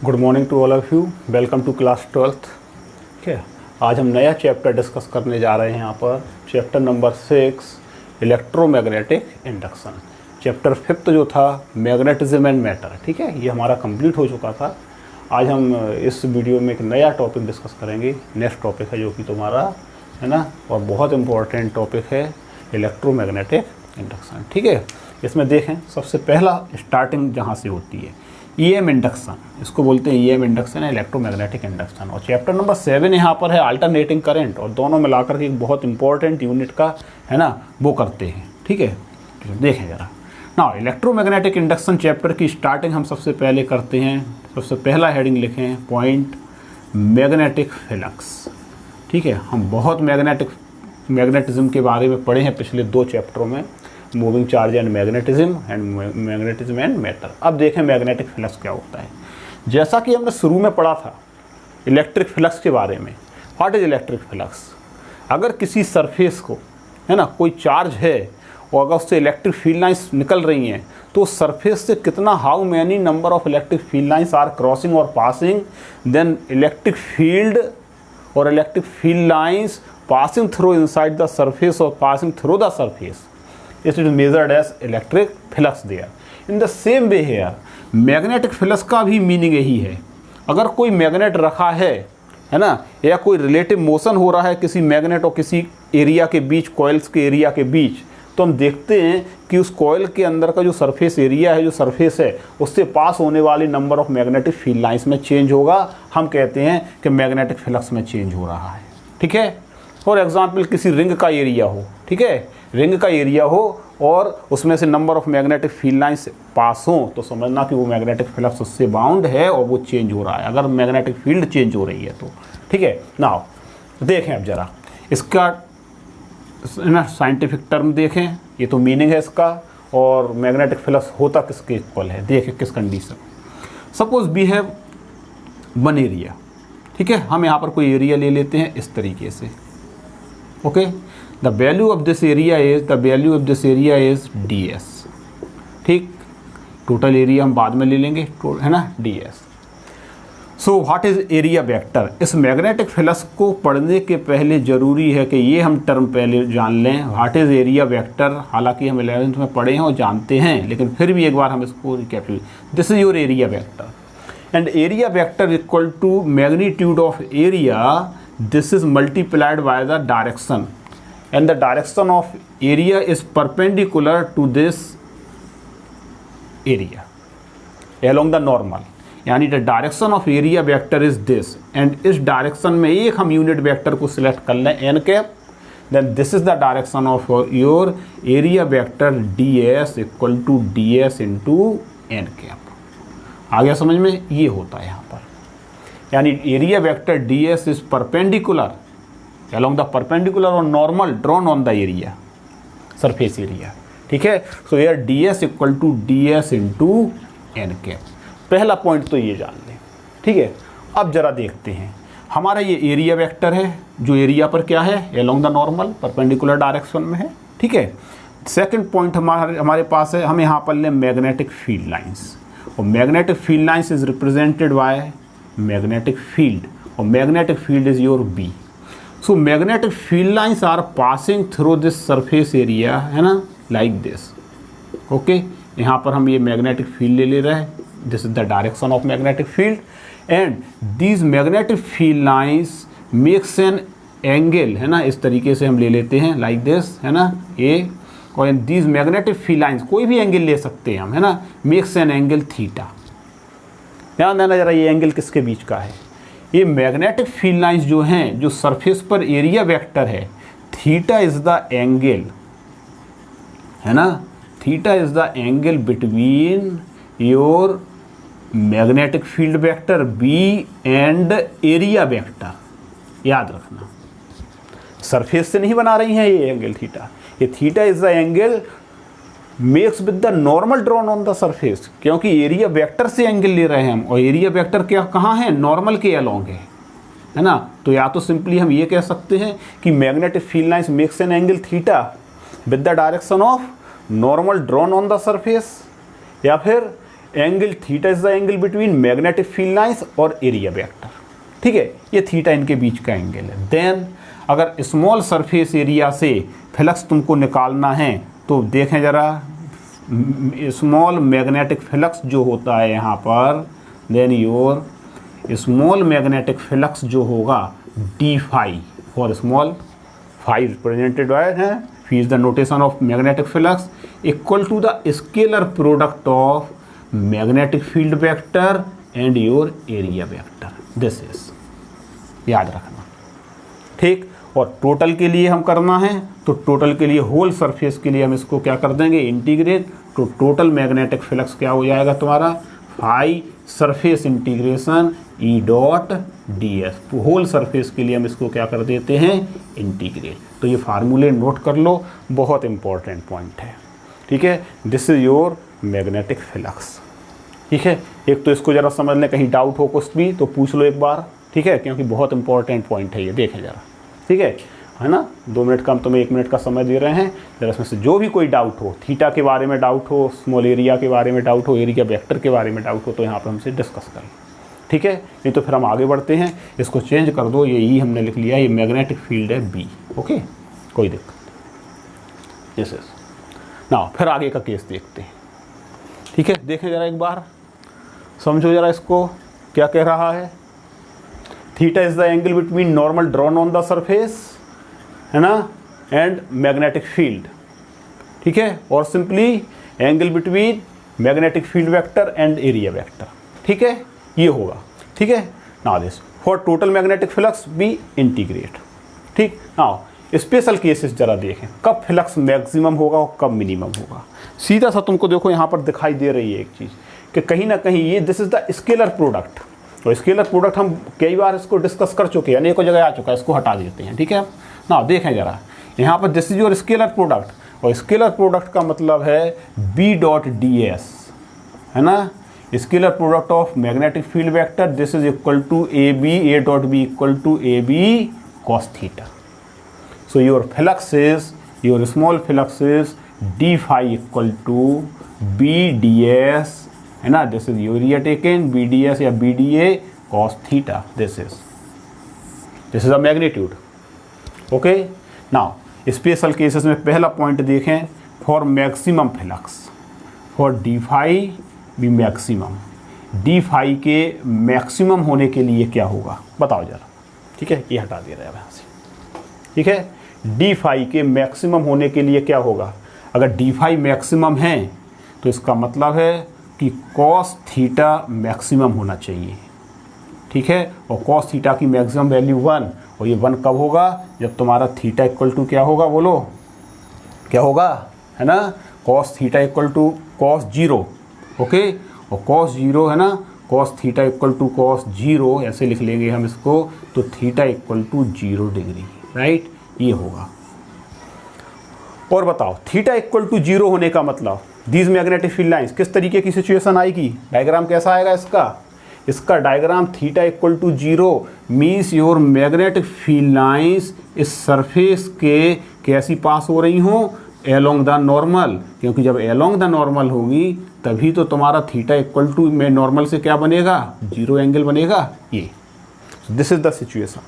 Good morning to all of you. Welcome to class 12th। ठीक है, आज हम नया चैप्टर डिस्कस करने जा रहे हैं। यहाँ पर chapter number 6 electromagnetic induction. Chapter 5 जो था मैग्नेटिज्म एंड मैटर, ठीक है, ये हमारा कंप्लीट हो चुका था। आज हम इस वीडियो में एक नया टॉपिक डिस्कस करेंगे। नेक्स्ट टॉपिक है जो कि तुम्हारा है ना, और बहुत इंपॉर्टेंट टॉपिक है इलेक्ट्रोमैग्नेटिक इंडक्शन। ठीक है, इसमें देखें सबसे पहला स्टार्टिंग जहाँ से होती है ईएम इंडक्शन, इसको बोलते हैं ईएम इंडक्शन है, इलेक्ट्रोमैग्नेटिक इंडक्शन। और चैप्टर नंबर 7 यहाँ पर है अल्टरनेटिंग करंट, और दोनों मिलाकर के एक बहुत इंपॉर्टेंट यूनिट का है ना वो करते हैं। ठीक है, तो देखें जरा ना, इलेक्ट्रोमैग्नेटिक इंडक्शन चैप्टर की स्टार्टिंग हम सबसे पहले करते हैं। सबसे पहला हेडिंग लिखें पॉइंट मैग्नेटिक फ्लक्स। ठीक है, हम बहुत मैग्नेटिज्म के बारे में पढ़े हैं पिछले 2 चैप्टरों में, moving charge and magnetism and matter. अब देखें मैग्नेटिक फ्लक्स क्या होता है। जैसा कि हमने शुरू में पढ़ा था इलेक्ट्रिक फ्लक्स के बारे में, व्हाट इज इलेक्ट्रिक फ्लक्स। अगर किसी सरफेस को है ना कोई चार्ज है और अगर उससे इलेक्ट्रिक फील्ड लाइंस निकल रही हैं, तो सरफेस से कितना how many number of electric field lines are crossing और पासिंग, देन इलेक्ट्रिक फील्ड और electric field lines passing through inside the surface or passing through the surface, it is measured as electric flux there. In the same way here, magnetic flux का भी meaning यही है। अगर कोई magnet रखा है ना, या कोई रिलेटिव मोशन हो रहा है किसी मैग्नेट और किसी एरिया के बीच, कॉइल्स के एरिया के बीच, तो हम देखते हैं कि उस कॉइल के अंदर का जो सरफेस एरिया है, जो सरफेस है, उससे पास होने वाली number of magnetic field lines में चेंज होगा। हम कहते हैं कि मैग्नेटिक फ्लक्स में चेंज हो रहा है। ठीक है, फॉर एग्जाम्पल किसी रिंग का एरिया हो, ठीक है, रिंग का एरिया हो और उसमें से number of magnetic field lines pass हो, तो समझना कि वो मैग्नेटिक फ्लक्स उससे बाउंड है और वो चेंज हो रहा है, अगर मैग्नेटिक फील्ड चेंज हो रही है तो। ठीक है, नाउ देखें अब जरा इसका ना साइंटिफिक टर्म देखें, ये तो मीनिंग है इसका, और मैग्नेटिक फ्लक्स होता किसके इक्वल है। देखें किस condition, suppose we have one area. ठीक है, हम यहाँ पर कोई एरिया ले लेते हैं इस तरीके से। Okay, the value of this area is ds। ठीक, टोटल एरिया हम बाद में ले लेंगे है ना, ds। So what is area vector. इस मैग्नेटिक फ्लक्स को पढ़ने के पहले जरूरी है कि ये हम टर्म पहले जान लें, व्हाट इज एरिया वेक्टर। हालांकि हम 11th में पढ़े हैं और जानते हैं, लेकिन फिर भी एक बार हम इसको recap. This is your area vector and area vector equal to magnitude of area, this is multiplied by the direction, and the direction of area is perpendicular to this area along the normal, यानी the direction of area vector is this, and इस direction में एक हम unit vector को select कर लें n cap, then this is the direction of your area vector ds equal to ds into n cap। आ गया समझ में, ये होता है यहाँ पर, यानी area vector ds is perpendicular along the perpendicular और normal drawn on the area, surface area. ठीक है, सो यार ds equal to ds into n cap. पहला पॉइंट तो ये जान लें। ठीक है, अब जरा देखते हैं, हमारा ये एरिया वेक्टर है जो एरिया पर क्या है, along the normal perpendicular direction में है। ठीक है, सेकंड पॉइंट हमारे पास है, हम यहाँ पर लें मैग्नेटिक फील्ड लाइंस, और magnetic field lines is represented by magnetic field, और magnetic field is your B। So magnetic field lines are passing through this surface area, है ना, लाइक दिस। ओके, यहाँ पर हम ये मैग्नेटिक फील्ड ले रहे हैं, this is the direction of magnetic field, and these magnetic field lines makes an angle, है ना, इस तरीके से हम ले लेते हैं लाइक दिस, है ना, ये, और दीज मैग्नेटिक फील्ड लाइंस कोई भी एंगल ले सकते हैं हम, है ना, मेक्स एन एंगल थीटा। ध्यान देना जरा, ये एंगल किसके बीच का है, ये मैग्नेटिक फील्ड लाइंस जो हैं, जो सरफेस पर एरिया वेक्टर है, थीटा इज द एंगल, है ना, theta is the angle between your magnetic field vector B and area vector. याद रखना, सरफेस से नहीं बना रही हैं ये एंगल थीटा, ये theta is the angle makes with the normal drawn on the surface, क्योंकि एरिया वेक्टर से एंगल ले रहे हैं हम, और एरिया वेक्टर क्या कहाँ है, नॉर्मल के अलोंग है ना। तो या तो सिंपली हम ये कह सकते हैं कि magnetic field lines makes an angle theta with the direction of normal drawn on the surface, या फिर angle theta is the angle between magnetic field lines और एरिया वेक्टर, ठीक है, ये थीटा इनके बीच का एंगल है। देन अगर स्मॉल सरफेस एरिया से फ्लक्स तुमको निकालना है तो देखें ज़रा, स्मॉल मैग्नेटिक फ्लक्स जो होता है यहाँ पर, then your small magnetic flux जो होगा d phi for small, phi represented by है, phi is the notation of magnetic flux equal to the scalar product of magnetic field vector and your area vector, this is, याद रखना, ठीक। और total के लिए हम करना है तो टोटल के लिए होल सरफेस के लिए हम इसको क्या कर देंगे, इंटीग्रेट, तो टोटल मैग्नेटिक फ्लक्स क्या हो जाएगा तुम्हारा, phi surface integration E dot D S, whole surface के लिए हम इसको क्या कर देते हैं, इंटीग्रेट। तो ये फार्मूले नोट कर लो, बहुत इंपॉर्टेंट पॉइंट है, ठीक है। This is your magnetic flux, ठीक है। एक तो इसको ज़रा समझ लें, कहीं डाउट हो कुछ भी तो पूछ लो एक बार, ठीक है, क्योंकि बहुत इंपॉर्टेंट पॉइंट है ये, देखें ज़रा, ठीक है ना। 2 मिनट का हम तुम्हें 1 मिनट का समय दे रहे हैं, जरा इसमें से जो भी कोई डाउट हो, थीटा के बारे में डाउट हो, स्मॉल एरिया के बारे में डाउट हो, एरिया वेक्टर के बारे में डाउट हो, तो यहाँ पर हमसे डिस्कस करें, ठीक है। नहीं तो फिर हम आगे बढ़ते हैं, इसको चेंज कर दो, ये ई हमने लिख लिया, ये मैग्नेटिक फील्ड है बी, ओके, कोई दिक्कत नहीं। यस यस, ना फिर आगे का केस देखते हैं, ठीक है। देखें ज़रा एक बार, समझो ज़रा इसको क्या कह रहा है, theta is the angle between normal drawn on the surface, है ना, एंड मैग्नेटिक फील्ड, ठीक है, और simply angle between magnetic field vector and area vector, ठीक है, ये होगा, ठीक है। Now this for total magnetic flux B integrate, ठीक। नाउ स्पेशल केसेस जरा देखें, कब फ्लक्स मैक्सिमम होगा और कब मिनिमम होगा। सीधा सा तुमको देखो यहाँ पर दिखाई दे रही है एक चीज़ कि कहीं ना कहीं ये this is the scalar product, तो स्केलर प्रोडक्ट हम कई बार इसको डिस्कस कर चुके हैं, अनेकों जगह आ चुका है, इसको हटा देते हैं, ठीक है। ना देखें जरा, यहाँ पर this is your scalar product, और स्केलर प्रोडक्ट का मतलब है बी डॉट डी एस, है ना, scalar product of magnetic field vector, this is equal to A B, A dot B equal to A B cos theta. So your flux is, your small flux is D phi equal to B D S, है ना, this is your area taken B D S या B D A cos theta, this is a magnitude, okay. Now special cases में पहला point देखें, for maximum flux, for D phi B maximum, D phi के maximum होने के लिए क्या होगा बताओ जरा, ठीक है, ये हटा दे रहा है यहाँ से, ठीक है। डी फाई के मैक्सिमम होने के लिए क्या होगा, अगर डी फाई मैक्सिमम है तो इसका मतलब है कि कॉस थीटा मैक्सिमम होना चाहिए, ठीक है, और कॉस थीटा की मैक्सिमम वैल्यू 1, और ये 1 कब होगा, जब तुम्हारा थीटा इक्वल टू क्या होगा, बोलो क्या होगा, है ना, cos theta equal to cos 0, okay, और कॉस 0 है ना, cos theta equal to cos 0 ऐसे लिख लेंगे हम इसको, तो theta equal to 0 degree, right, ये होगा। और बताओ थीटा इक्वल टू 0 होने का मतलब, दीज मैग्नेटिक फील्ड लाइंस किस तरीके की सिचुएशन आएगी, डायग्राम कैसा आएगा इसका diagram, theta equal to 0 means your magnetic field lines इस सरफेस के कैसी पास हो रही हों, एलोंग द नॉर्मल, क्योंकि जब एलोंग द नॉर्मल होगी तभी तो तुम्हारा थीटा इक्वल टू में नॉर्मल से क्या बनेगा, 0 एंगल बनेगा, ये दिस इज द सिचुएशन,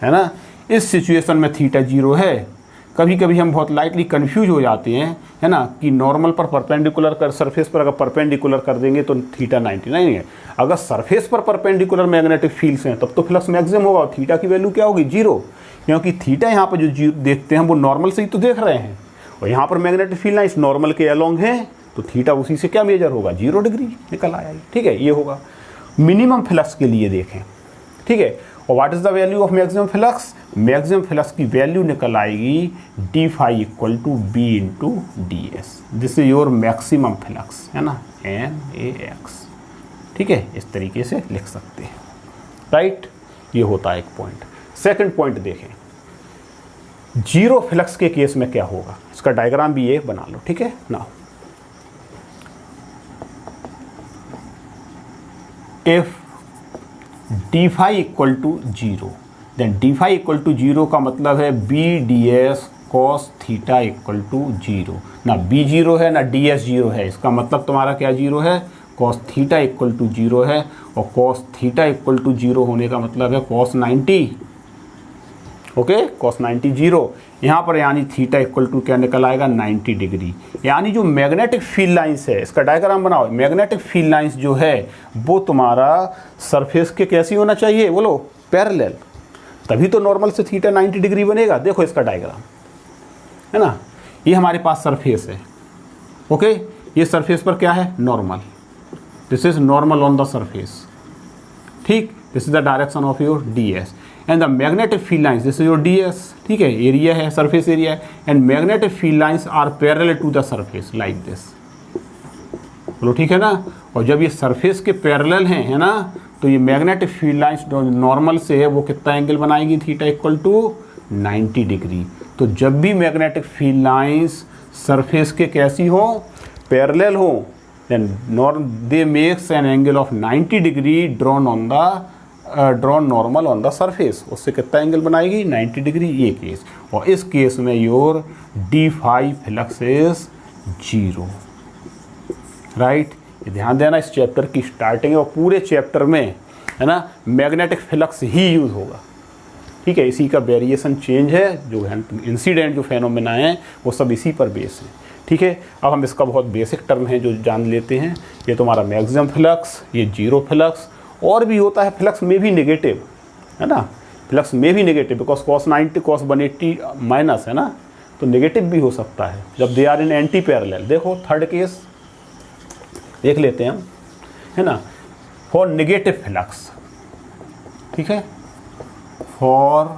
है ना। इस सिचुएशन में थीटा 0 है, कभी कभी हम बहुत लाइटली कंफ्यूज हो जाते हैं, है ना, कि नॉर्मल पर परपेंडिकुलर कर, सरफेस पर अगर परपेंडिकुलर कर देंगे तो थीटा 99 है, अगर सरफेस पर परपेंडिकुलर मैग्नेटिक फील्ड्स हैं तब तो फ्लक्स मैक्सिमम होगा, और थीटा की वैल्यू क्या होगी, 0, क्योंकि थीटा यहाँ पर जो देखते हैं वो नॉर्मल से ही तो देख रहे हैं, और यहाँ पर मैग्नेटिक फील्ड लाइंस नॉर्मल के अलोंग है, तो थीटा उसी से क्या मेजर होगा, 0 डिग्री निकल आया, ठीक है, ये होगा। मिनिमम फ्लक्स के लिए देखें, ठीक है, और what is the value of maximum flux, maximum flux की वैल्यू निकल आएगी D phi equal to B into D S, this is your maximum flux, है ना, एन ए एक्स, ठीक है, इस तरीके से लिख सकते हैं, राइट, ये होता है एक पॉइंट। सेकंड पॉइंट देखें, 0 फ्लक्स के केस में क्या होगा, इसका डायग्राम भी ये बना लो, ठीक है ना। If D phi equal to 0, then D phi equal to 0 का मतलब है B D S cos theta equal to 0, ना बी 0 है ना डी एस 0 है, इसका मतलब तुम्हारा क्या 0 है, कॉस थीटा इक्वल टू 0 है, और कॉस थीटा इक्वल टू 0 होने का मतलब है कॉस 90, ओके, कॉस 90 0। यहाँ पर यानी थीटा इक्वल टू क्या निकल आएगा 90 डिग्री। यानी जो मैग्नेटिक फील्ड लाइंस है, इसका डायग्राम बनाओ, मैग्नेटिक फील्ड लाइंस जो है वो तुम्हारा सरफेस के कैसी होना चाहिए, बोलो पैरेलल, तभी तो नॉर्मल से थीटा 90 डिग्री बनेगा। देखो इसका डायग्राम है ना, ये हमारे पास सरफेस है, ओके, ये सरफेस पर क्या है normal, this is normal on the surface, ठीक, this is the direction of your d s and the magnetic field lines, this is your d S, ठीक है, एरिया है, सरफेस एरिया है, and magnetic field lines are parallel to the surface like this, बोलो ठीक है ना। और जब ये सरफेस के पैरेलल हैं, है ना, तो ये मैग्नेटिक फील्ड लाइंस नॉर्मल से है वो कितना एंगल बनाएगी, थीटा इक्वल टू 90 डिग्री। तो जब भी मैग्नेटिक फील्ड लाइंस सरफेस के कैसी हो, पैरेलल हो, then they makes an angle of 90 degree drawn normal on the surface, उससे कितना एंगल बनाएगी 90 डिग्री, ये केस। और इस केस में your D phi flux is 0, right. ये ध्यान देना, इस चैप्टर की स्टार्टिंग और पूरे चैप्टर में, है ना, मैग्नेटिक फ्लक्स ही यूज होगा, ठीक है। इसी का वेरिएशन चेंज है, जो इंसिडेंट जो फेनोमेना है वो सब इसी पर बेस है, ठीक है। अब हम इसका बहुत बेसिक टर्म है जो जान लेते हैं। ये तुम्हारा मैक्सिमम फ्लक्स, ये जीरो फ्लक्स, और भी होता है फ्लक्स में भी नेगेटिव, है ना, फ्लक्स में भी negative, because cos 90 cos 180 minus है ना, तो नेगेटिव भी हो सकता है जब they are in anti parallel. देखो थर्ड केस देख लेते हैं हम, है ना, फॉर नेगेटिव फ्लक्स, ठीक है, फॉर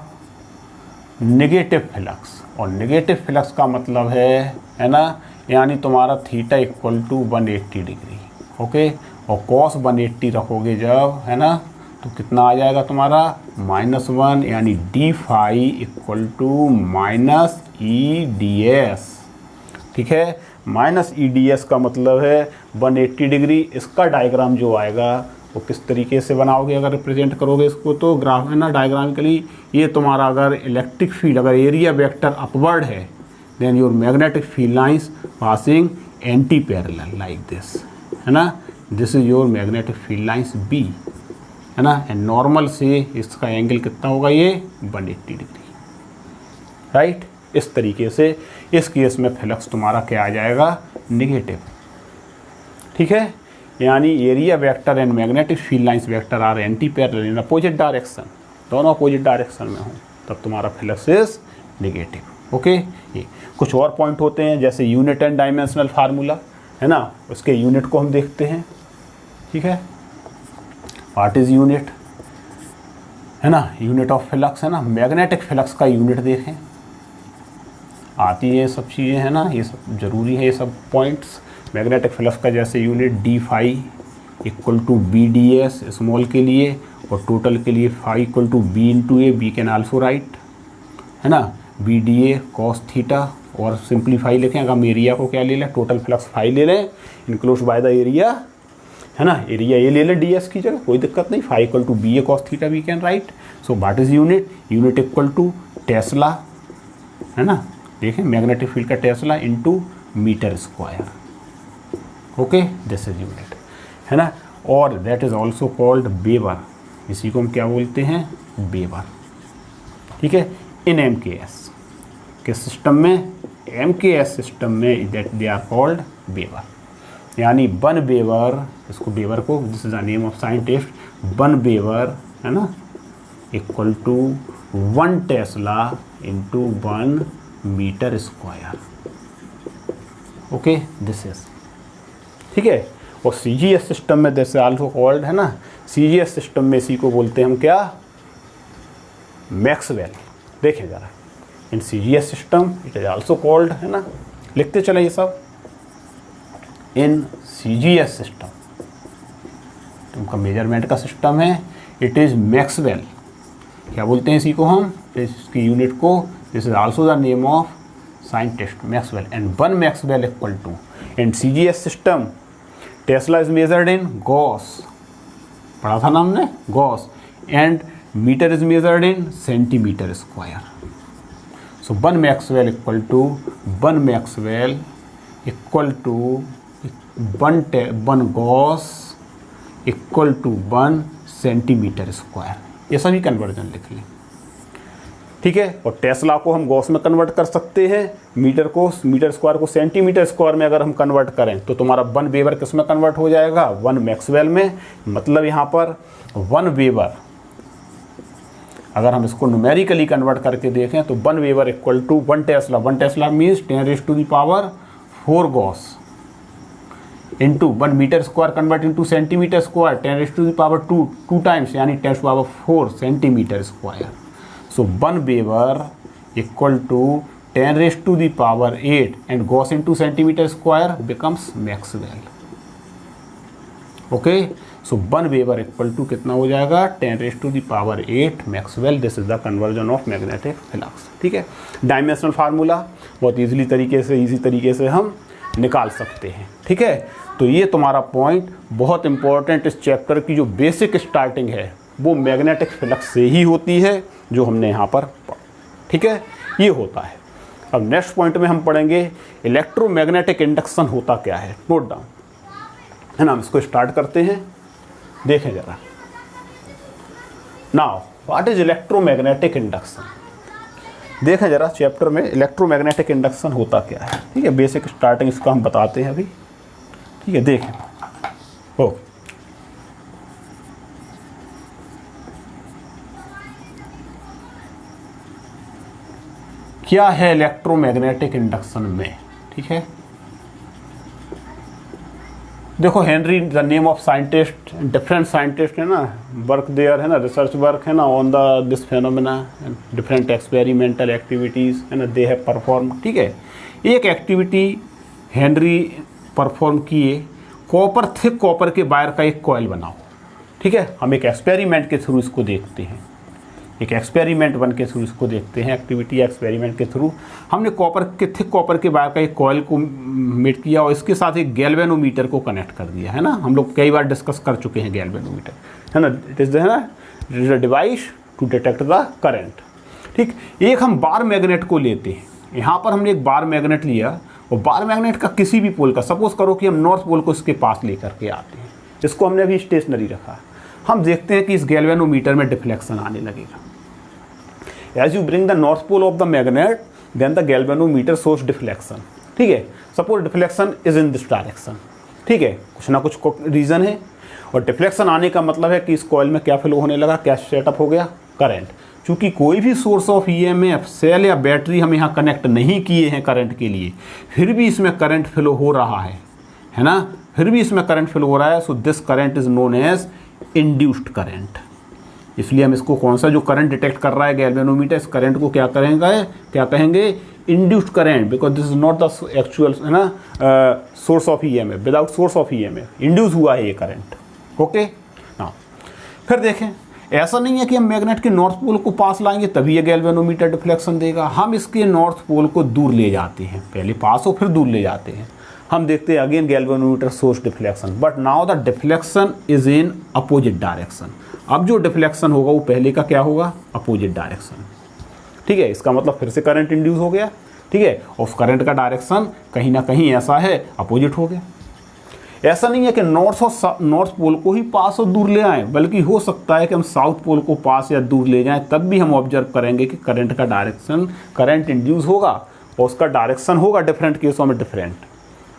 नेगेटिव फ्लक्स, और नेगेटिव फ्लक्स का मतलब है ना, यानी तुम्हारा theta equal to 180 degree, okay, और कॉस 180 रखोगे जब, है ना, तो कितना आ जाएगा तुम्हारा -1, यानी D phi equal to minus E D S, ठीक है। माइनस ई डी एस का मतलब है 180 डिग्री। इसका डायग्राम जो आएगा वो किस तरीके से बनाओगे, अगर रिप्रेजेंट करोगे इसको, तो ग्राफ, है ना, डायग्रामिकली ये तुम्हारा अगर इलेक्ट्रिक फील्ड, अगर एरिया वेक्टर अपवर्ड है, then your magnetic field lines passing anti parallel like this, है ना, this is your magnetic field lines B, है ना, एंड नॉर्मल से इसका एंगल कितना होगा, ये 180 डिग्री, राइट। इस तरीके से इस केस में फ्लक्स तुम्हारा क्या आ जाएगा, नेगेटिव, ठीक है। यानी area vector and magnetic field lines vector are anti parallel in opposite direction, दोनों अपोजिट डायरेक्शन में हो, तब तुम्हारा फ्लक्स इज नेगेटिव, ओके। ये कुछ और पॉइंट होते हैं, जैसे यूनिट एंड डायमेंशनल फार्मूला, है ना, उसके यूनिट को हम देखते हैं, ठीक है। व्हाट इज यूनिट, है ना, यूनिट ऑफ फ्लक्स, है ना, मैग्नेटिक फ्लक्स का यूनिट देखें, आती है ये सब चीज़ें, है ना, ये सब जरूरी है, ये सब पॉइंट्स। मैग्नेटिक फ्लक्स का जैसे unit D phi equal to B D S small के लिए, और टोटल के लिए phi equal to B into A, B can also write, है ना, B D A cos theta, और सिंप्लीफाई लिखें, अगर हम एरिया को क्या ले लें, टोटल फ्लक्स फाई ले लें, इनक्लोज बाय द एरिया, है ना, एरिया ए ले लें डी एस की जगह, कोई दिक्कत नहीं, phi equal to B A cos theta we can write. So what is unit, unit equal to tesla, है ना, देखें मैग्नेटिक फील्ड का tesla into meter square, okay, this is unit, है ना। और that is also called weber, इसी को हम क्या बोलते हैं, वेबर, ठीक है। इन एम के एस के सिस्टम में, एम के एस सिस्टम में, that they are called weber, यानी 1 वेबर, इसको वेबर को, this is the name of scientist, 1 weber, है ना, equal to 1 tesla into 1 meter square, okay, this is, ठीक है। और सी जी एस सिस्टम में दिस आल्सो कॉल्ड, है ना, सी जी एस सिस्टम में इसी को बोलते हैं हम क्या, मैक्सवेल। देखें जरा, in C G S system it is also called, है ना, लिखते चले ये सब, in C G S system, तुमका मेजरमेंट का सिस्टम है, इट इज मैक्सवेल, क्या बोलते हैं इसी को हम, इसकी यूनिट को, this is also the name of scientist Maxwell, and 1 Maxwell equal to, in C G S system tesla is measured in gauss, पढ़ा था ना हमने, gauss, and metre is measured in centimeter square. So 1 Maxwell equal to 1 Maxwell equal to 1 gauss equal to 1 centimeter square. ये सभी conversion लिख लें, ठीक है। और टेस्ला को हम गॉस में कन्वर्ट कर सकते हैं, मीटर स्क्वायर को सेंटीमीटर स्क्वायर में अगर हम कन्वर्ट करें तो तुम्हारा 1 वेबर किस में कन्वर्ट हो जाएगा, 1 मैक्सवेल में। मतलब यहाँ पर 1 वेबर अगर हम इसको न्यूमेरिकली कन्वर्ट करके देखें तो 1 weber equal to 1 tesla. 1 tesla means 10⁴ gauss into 1 meter square convert into centimeter square 10⁻², 2 times यानी 10⁴ centimeter square. So 1 Weber equal to 10⁸ and Gauss into centimeter square becomes Maxwell. Okay, so 1 Weber equal to कितना हो जाएगा 10⁸ Maxwell. This is the conversion of magnetic flux. ठीक है, dimensional formula बहुत easy तरीके से हम निकाल सकते हैं। ठीक है, तो ये तुम्हारा पॉइंट बहुत इंपॉर्टेंट, इस चैप्टर की जो बेसिक स्टार्टिंग है वो मैग्नेटिक फ्लक्स से ही होती है, जो हमने यहाँ पर पढ़ा। ठीक है, ये होता है। अब नेक्स्ट पॉइंट में हम पढ़ेंगे इलेक्ट्रोमैग्नेटिक इंडक्शन होता क्या है। नोट डाउन, है ना। हम इसको स्टार्ट करते हैं, देखें जरा। Now what is electromagnetic induction. देखें जरा चैप्टर में इलेक्ट्रोमैग्नेटिक इंडक्शन होता क्या है। ठीक है, बेसिक स्टार्टिंग इसका हम बताते हैं अभी। ठीक है, देखें। हो क्या है इलेक्ट्रोमैग्नेटिक इंडक्शन में। ठीक है, देखो Henry the name of scientist, different scientist है ना, वर्क देयर है ना, रिसर्च वर्क है ना on the this phenomena, different experimental activities है ना, दे हैव परफॉर्म। ठीक है, एक एक्टिविटी हेनरी परफॉर्म किए, थिक कॉपर के वायर का एक कॉइल बनाओ। ठीक है, हम एक एक्सपेरिमेंट के थ्रू इसको देखते हैं, एक एक्सपेरिमेंट बन के थ्रू इसको देखते हैं, एक्टिविटी एक्सपेरिमेंट के थ्रू। हमने थिक कॉपर के वायर का एक कॉइल को मेट किया और इसके साथ एक गैल्वेनोमीटर को कनेक्ट कर दिया, है ना। हम लोग कई बार डिस्कस कर चुके हैं गैल्वेनोमीटर, है ना। It is the device to detect the current. ठीक, एक हम बार मैग्नेट को लेते हैं। यहाँ पर हमने एक बार मैग्नेट लिया और बार मैग्नेट का किसी भी पोल का, सपोज करो कि हम नॉर्थ पोल को इसके पास लेकर के आते हैं, इसको हमने अभी स्टेशनरी रखा। हम देखते हैं कि इस गैल्वेनोमीटर में डिफ्लेक्शन आने लगेगा। As you bring the north pole of the magnet, then the galvanometer shows deflection. ठीक है, suppose deflection is in this direction. ठीक है, कुछ ना कुछ रीज़न है। और डिफ्लेक्शन आने का मतलब है कि इस कॉइल में क्या फ्लो होने लगा, क्या सेटअप हो गया, करंट। चूँकि कोई भी सोर्स ऑफ ईएमएफ, सेल या बैटरी हम यहाँ कनेक्ट नहीं किए हैं करंट के लिए, फिर भी इसमें करंट फ्लो हो रहा है ना, फिर भी इसमें करंट फ्लो हो रहा है। So this current is known as induced current. इसलिए हम इसको कौन सा जो करंट डिटेक्ट कर रहा है गैल्वेनोमीटर, इस करंट को क्या कहेंगे induced current, because this is not the actual, है ना, source of EMF, without source of EMF induce हुआ है ये करंट। ओके, हाँ, फिर देखें, ऐसा नहीं है कि हम मैग्नेट के नॉर्थ पोल को पास लाएंगे तभी ये गैल्वेनोमीटर डिफ्लेक्शन देगा। हम इसके नॉर्थ पोल को दूर ले जाते हैं, पहले पास हो फिर दूर ले जाते हैं। हम देखते हैं again galvanometer source deflection, but now the deflection is in opposite direction. अब जो डिफ्लेक्शन होगा वो पहले का क्या होगा, अपोजिट डायरेक्शन। ठीक है, इसका मतलब फिर से करंट इंड्यूस हो गया। ठीक है, और करंट का डायरेक्शन कहीं ना कहीं ऐसा है, अपोजिट हो गया। ऐसा नहीं है कि नॉर्थ पोल को ही पास और दूर ले आएँ, बल्कि हो सकता है कि हम साउथ पोल को पास या दूर ले जाएं, तब भी हम ऑब्जर्व करेंगे कि करंट का डायरेक्शन, करंट इंड्यूस होगा और उसका डायरेक्शन होगा डिफरेंट केसों में डिफरेंट।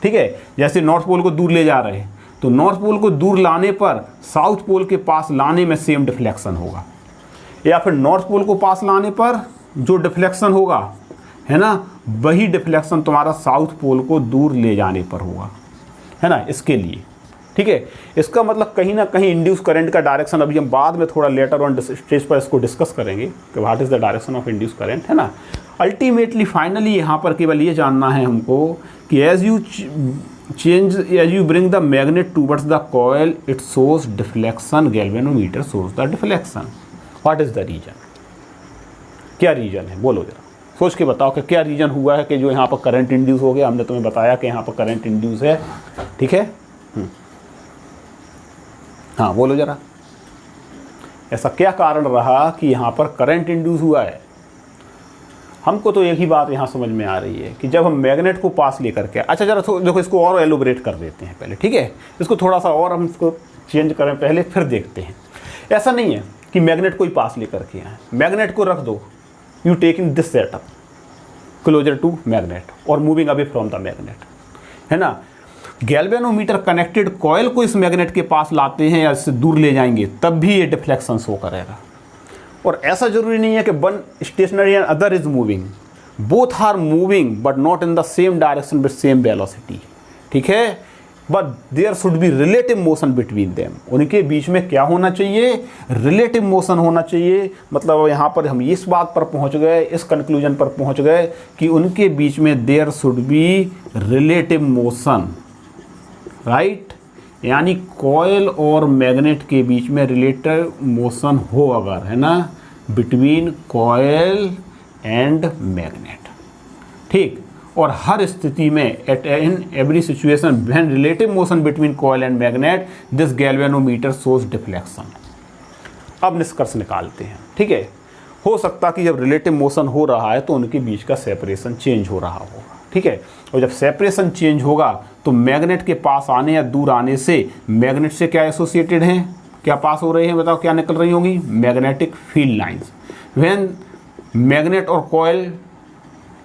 ठीक है, जैसे नॉर्थ पोल को दूर ले जा रहे हैं तो नॉर्थ पोल को दूर लाने पर साउथ पोल के पास लाने में सेम डिफ्लेक्शन होगा, या फिर नॉर्थ पोल को पास लाने पर जो डिफ्लेक्शन होगा, है ना, वही डिफ्लेक्शन तुम्हारा साउथ पोल को दूर ले जाने पर होगा, है ना, इसके लिए। ठीक है, इसका मतलब कहीं ना कहीं इंड्यूस करंट का डायरेक्शन, अभी हम बाद में थोड़ा लेटर ऑन स्टेज पर इसको डिस्कस करेंगे कि what is the direction of induce current, है ना। अल्टीमेटली फाइनली यहाँ पर केवल ये जानना है हमको कि as you bring the magnet towards the coil it shows deflection, galvanometer shows the deflection. What is the reason, क्या रीजन है, बोलो जरा, सोच के बताओ कि क्या रीजन हुआ है कि जो यहाँ पर करंट इंड्यूस हो गया। हमने तुम्हें बताया कि यहाँ पर करंट इंड्यूस है। ठीक है, हाँ बोलो जरा, ऐसा क्या कारण रहा कि यहाँ पर करंट इंड्यूस हुआ है। हमको तो एक ही बात यहाँ समझ में आ रही है कि जब हम मैग्नेट को पास लेकर के, अच्छा जरा देखो इसको और एलोबरेट कर देते हैं पहले, ठीक है, इसको थोड़ा सा और हम इसको चेंज करें पहले, फिर देखते हैं। ऐसा नहीं है कि मैग्नेट को ही पास लेकर के आए, मैग्नेट को रख दो, you taking this setup closer to magnet और moving away from the magnet, है ना। गैल्वेनोमीटर कनेक्टेड कॉयल को इस मैग्नेट के पास लाते हैं या इससे दूर ले जाएंगे, तब भी ये डिफ्लेक्शन शो करेगा। और ऐसा जरूरी नहीं है कि one stationary and other is moving, both are moving but not in the same direction with same velocity, ठीक है, but there should be relative motion between them, उनके बीच में क्या होना चाहिए, रिलेटिव मोशन होना चाहिए। मतलब यहाँ पर हम इस बात पर पहुँच गए, इस कंक्लूजन पर पहुँच गए कि उनके बीच में there should be relative motion, right, यानी कॉयल और मैग्नेट के बीच में रिलेटिव मोशन हो अगर, है ना, बिटवीन कॉयल एंड मैग्नेट, ठीक। और हर स्थिति में at in every situation when relative motion between coil and magnet this galvanometer shows deflection. अब निष्कर्ष निकालते हैं, ठीक है। हो सकता कि जब रिलेटिव मोशन हो रहा है तो उनके बीच का सेपरेशन चेंज हो रहा होगा, ठीक है, और जब सेपरेशन चेंज होगा तो मैग्नेट के पास आने या दूर आने से मैग्नेट से क्या एसोसिएटेड हैं, क्या पास हो रहे हैं, बताओ क्या निकल रही होंगी, magnetic field lines. When magnet और कॉयल,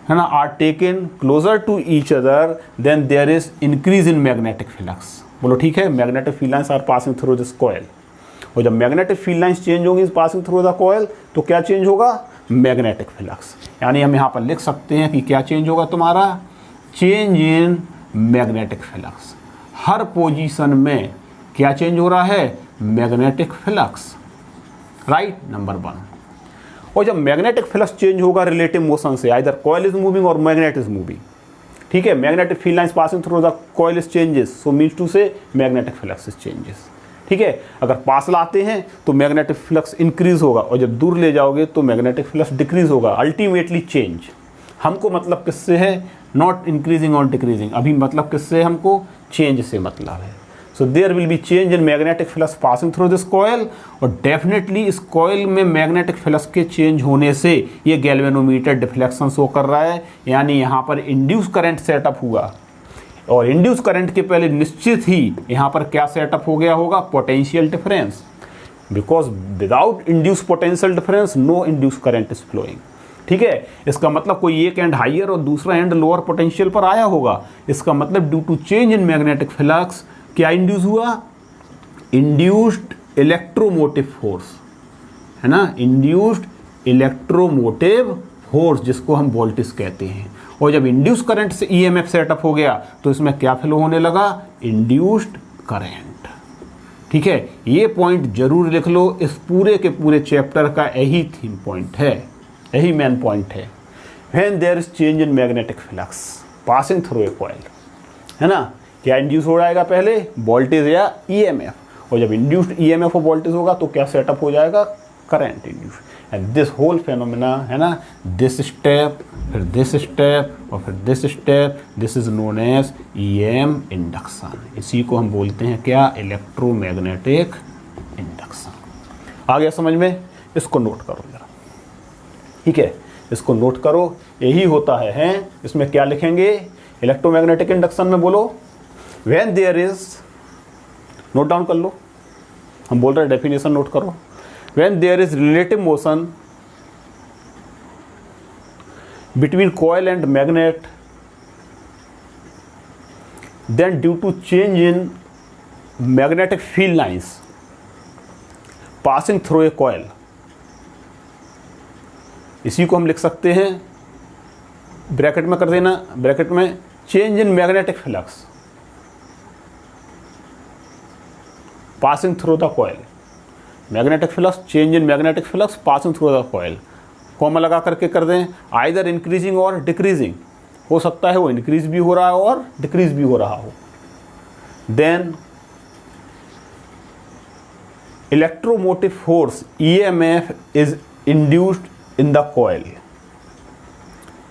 है ना, are taken closer to each other then there is increase in magnetic flux. बोलो ठीक है, magnetic field lines are passing through this coil, और जब मैग्नेटिक फील्ड लाइंस चेंज होंगी passing through the coil तो क्या चेंज होगा, मैग्नेटिक फ्लक्स। यानी हम यहाँ पर लिख सकते हैं कि क्या चेंज होगा तुम्हारा, change in magnetic flux. Her position में क्या चेंज हो रहा है, मैग्नेटिक फ्लक्स, राइट, नंबर 1। और जब मैग्नेटिक फ्लक्स चेंज होगा रिलेटिव मोशन से, आइदर कॉइल इज मूविंग और मैग्नेट इज मूविंग, ठीक है, magnetic field lines passing through the coil is changes, so means to say magnetic flux is changes, ठीक है। अगर पास लाते हैं तो मैग्नेटिक फ्लक्स इंक्रीज होगा और जब दूर ले जाओगे तो मैग्नेटिक फ्लक्स डिक्रीज होगा, अल्टीमेटली चेंज। हमको मतलब किससे है, नॉट इंक्रीजिंग और डिक्रीजिंग, अभी मतलब किससे, हमको चेंज से मतलब है। So there will be change in magnetic flux passing through this coil, और डेफिनेटली इस कॉयल में मैग्नेटिक फ्लक्स के चेंज होने से ये गैल्वेनोमीटर डिफ्लेक्शन शो कर रहा है, यानी यहाँ पर इंड्यूस करंट सेटअप हुआ, और इंड्यूस करंट के पहले निश्चित ही यहाँ पर क्या सेटअप हो गया होगा, potential difference, because without induce potential difference no induce current is flowing, ठीक है। इसका मतलब कोई एक एंड हाइयर और दूसरा एंड लोअर पोटेंशियल पर आया होगा, इसका मतलब due to change in magnetic flux क्या इंड्यूस हुआ, इंड्यूस्ड इलेक्ट्रोमोटिव फोर्स, है ना, इंड्यूस्ड इलेक्ट्रोमोटिव फोर्स जिसको हम वोल्टेज कहते हैं। और जब इंड्यूस करंट से ईएमएफ सेटअप हो गया तो इसमें क्या फ्लो होने लगा, इंड्यूस्ड करंट, ठीक है। ये पॉइंट जरूर लिख लो, इस पूरे के पूरे चैप्टर का यही थीम पॉइंट है, यही मेन पॉइंट है। When there is change in magnetic flux passing through a coil, है ना, क्या इंड्यूस हो जाएगा पहले, वोल्टेज या ईएमएफ, और जब इंड्यूस्ड ईएमएफ और वोल्टेज होगा तो क्या सेटअप हो जाएगा, current induce. And this whole phenomena, है ना, दिस स्टेप, फिर दिस स्टेप और फिर this step, this is known as EM induction. इसी को हम बोलते हैं क्या, इलेक्ट्रोमैग्नेटिक इंडक्शन। आ गया समझ में, इसको नोट करो जरा, ठीक है, इसको नोट करो, यही होता है, हैं? इसमें क्या लिखेंगे, इलेक्ट्रोमैग्नेटिक इंडक्शन में बोलो, when there is, note down कर लो, हम बोल रहे हैं डेफिनेशन नोट करो, when there is relative motion between coil and magnet, then due to change in magnetic field lines passing through a coil, इसी को हम लिख सकते हैं, ब्रैकेट में कर देना, ब्रैकेट में change in magnetic flux passing through the coil, magnetic flux, change in magnetic flux passing through the coil, comma लगा करके कर दें, आइदर इंक्रीजिंग और डिक्रीजिंग, हो सकता है वो इंक्रीज भी हो रहा हो और डिक्रीज भी हो रहा हो। Then electromotive force EMF is induced in the coil,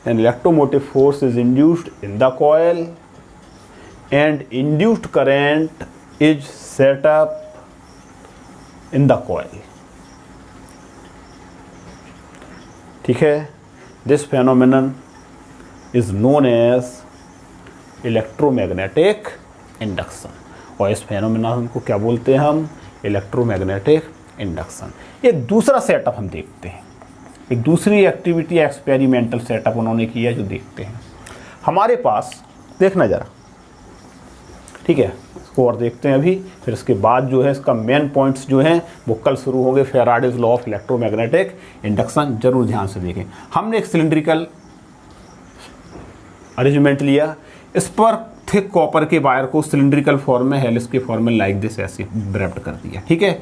an electromotive force is induced in the coil and induced current is set up in the coil, ठीक है। This phenomenon is known as electromagnetic induction, और इस phenomenon को क्या बोलते हैं हम? Electromagnetic induction. एक दूसरा सेटअप हम देखते हैं, एक दूसरी एक्टिविटी एक्सपेरिमेंटल सेटअप उन्होंने किया जो देखते हैं। हमारे पास देखना जरा, ठीक है, इसको और देखते हैं अभी, फिर इसके बाद जो है इसका मेन पॉइंट्स जो हैं वो कल शुरू होंगे। Faraday's law of electromagnetic induction जरूर ध्यान से देखें। हमने एक सिलिंड्रिकल अरेंजमेंट लिया, इस पर थिक कॉपर के वायर को सिलिंड्रिकल फॉर्म में, हेलिक्स के फॉर्म में लाइक दिस ऐसे रैप्ड कर दिया, ठीक है।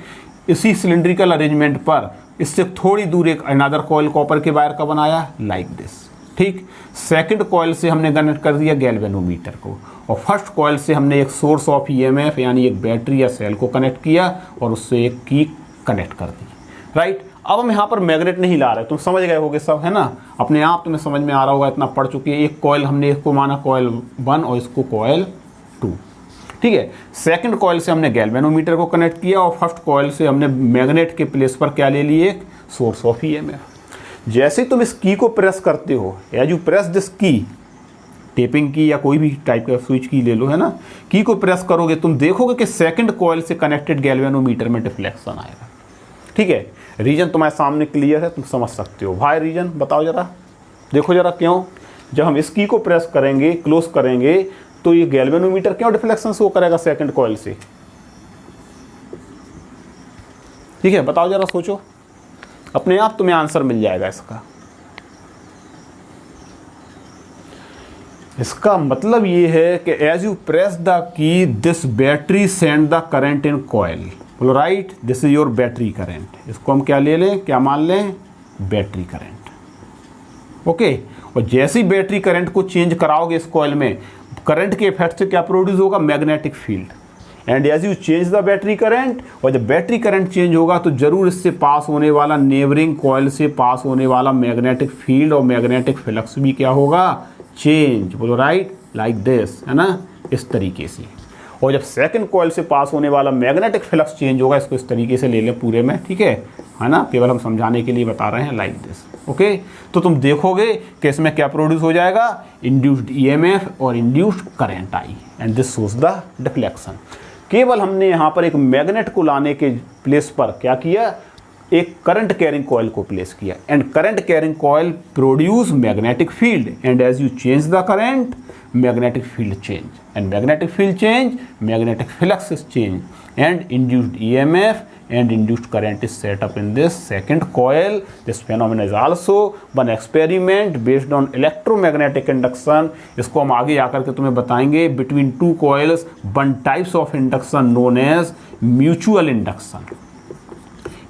इसी सिलिंड्रिकल अरेंजमेंट पर इससे थोड़ी दूर एक अनदर कॉइल कॉपर के वायर का बनाया लाइक दिस, ठीक। सेकंड कॉइल से हमने कनेक्ट कर दिया गैल्वेनोमीटर को, और फर्स्ट कॉइल से हमने एक सोर्स ऑफ ईएमएफ यानी एक बैटरी या सेल को कनेक्ट किया और उससे एक की कनेक्ट कर दी, राइट। अब हम यहाँ पर मैग्नेट नहीं ला रहे, तुम समझ गए होगे सब, है ना, अपने आप तुम्हें समझ में आ रहा होगा, इतना पढ़ चुकी है। एक कॉइल हमने इसको माना कॉइल 1 और इसको कॉइल 2, ठीक है। सेकंड कॉइल से हमने गैल्वेनोमीटर को कनेक्ट किया और फर्स्ट कॉइल से हमने मैग्नेट के प्लेस पर क्या ले लिए? एक सोर्स ऑफ ईएमएफ। जैसे तुम इस की को प्रेस करते हो, एज यू प्रेस दिस की, टेपिंग की या कोई भी टाइप का स्विच की ले लो, है ना, की को प्रेस करोगे तुम देखोगे कि सेकंड कॉइल से कनेक्टेड गैल्वेनोमीटर में डिफ्लेक्शन आएगा, ठीक है। रीजन तुम्हारे सामने क्लियर है, तुम समझ सकते हो। भाई रीजन बताओ जरा, देखो जरा क्यों? जब हम इस की को प्रेस करेंगे, क्लोज करेंगे, तो ये गैल्वेनोमीटर क्यों डिफ्लेक्शन शो करेगा सेकंड कॉइल से? ठीक है, बताओ जरा, सोचो, अपने आप तुम्हें आंसर मिल जाएगा इसका। इसका मतलब ये है कि as you press the key this battery send the current in coil, बोलो right, this is your battery current. इसको हम क्या ले लें, क्या मान लें? Battery current, okay. और जैसे ही बैटरी करंट को चेंज कराओगे इस कॉइल में, करंट के इफेक्ट से क्या प्रोड्यूस होगा? Magnetic field. And as you change the battery current, और जब बैटरी करंट चेंज होगा तो जरूर इससे पास होने वाला नेबरिंग कॉइल से पास होने वाला मैग्नेटिक फील्ड और मैग्नेटिक फ्लक्स भी क्या होगा? चेंज, बोलो राइट, लाइक दिस, है ना, इस तरीके से। और जब सेकंड कॉइल से पास होने वाला मैग्नेटिक फ्लक्स चेंज होगा, इसको इस तरीके से ले लें पूरे में, ठीक है ना, केवल हम समझाने के लिए बता रहे हैं, लाइक दिस, ओके। तो तुम देखोगे कि इसमें क्या प्रोड्यूस हो जाएगा? इंड्यूस्ड ईएमएफ और induced current I, and this shows the deflection. केवल हमने यहाँ पर एक मैग्नेट को लाने के प्लेस पर क्या किया? एक करंट कैरिंग कॉइल को प्लेस किया, and current carrying coil produce magnetic field, and as you change the current, magnetic field change, and magnetic field change, magnetic flux is change, and induced EMF and induced current is set up in this second coil. This phenomenon is also one experiment based on electromagnetic induction. इसको हम आगे आकर के तुम्हें बताएंगे। Between two coils, one types of induction known as mutual induction.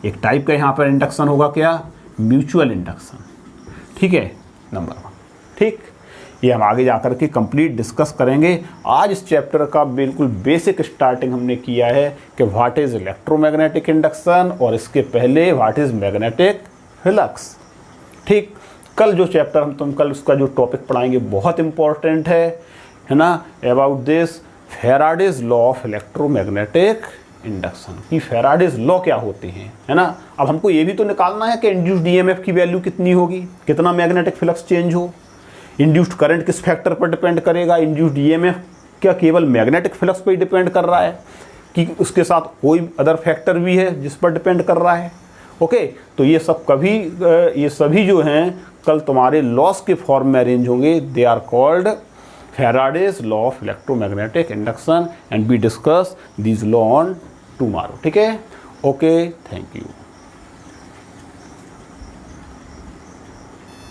एक type का यहाँ पर इंडक्शन होगा क्या? म्यूचुअल इंडक्शन, ठीक है, नंबर 1, ठीक। ये हम आगे जाकर के कंप्लीट डिस्कस करेंगे। आज इस चैप्टर का बिल्कुल बेसिक स्टार्टिंग हमने किया है कि व्हाट इज़ इलेक्ट्रोमैग्नेटिक इंडक्शन, और इसके पहले व्हाट इज़ मैग्नेटिक फ्लक्स, ठीक। कल जो चैप्टर हम कल उसका जो टॉपिक पढ़ाएंगे बहुत इंपॉर्टेंट है ना, about this Faraday's law of electromagnetic induction, कि फैराडेज लॉ क्या होते हैं, है ना। अब हमको ये भी तो निकालना है कि इंड्यूस्ड ईएमएफ की वैल्यू कितनी होगी, कितना मैग्नेटिक फ्लक्स चेंज हो, इंड्यूस्ड करंट किस फैक्टर पर डिपेंड करेगा, इंड्यूस्ड ईएमएफ क्या केवल मैग्नेटिक फ्लक्स पर ही डिपेंड कर रहा है कि उसके साथ कोई अदर फैक्टर भी है जिस पर डिपेंड कर रहा है, ओके। तो ये सभी जो हैं कल तुम्हारे लॉस के फॉर्म में अरेंज होंगे। They are called Faraday's law of electromagnetic induction, and we discuss this law on tomorrow, ठीक है, ओके, थैंक यू।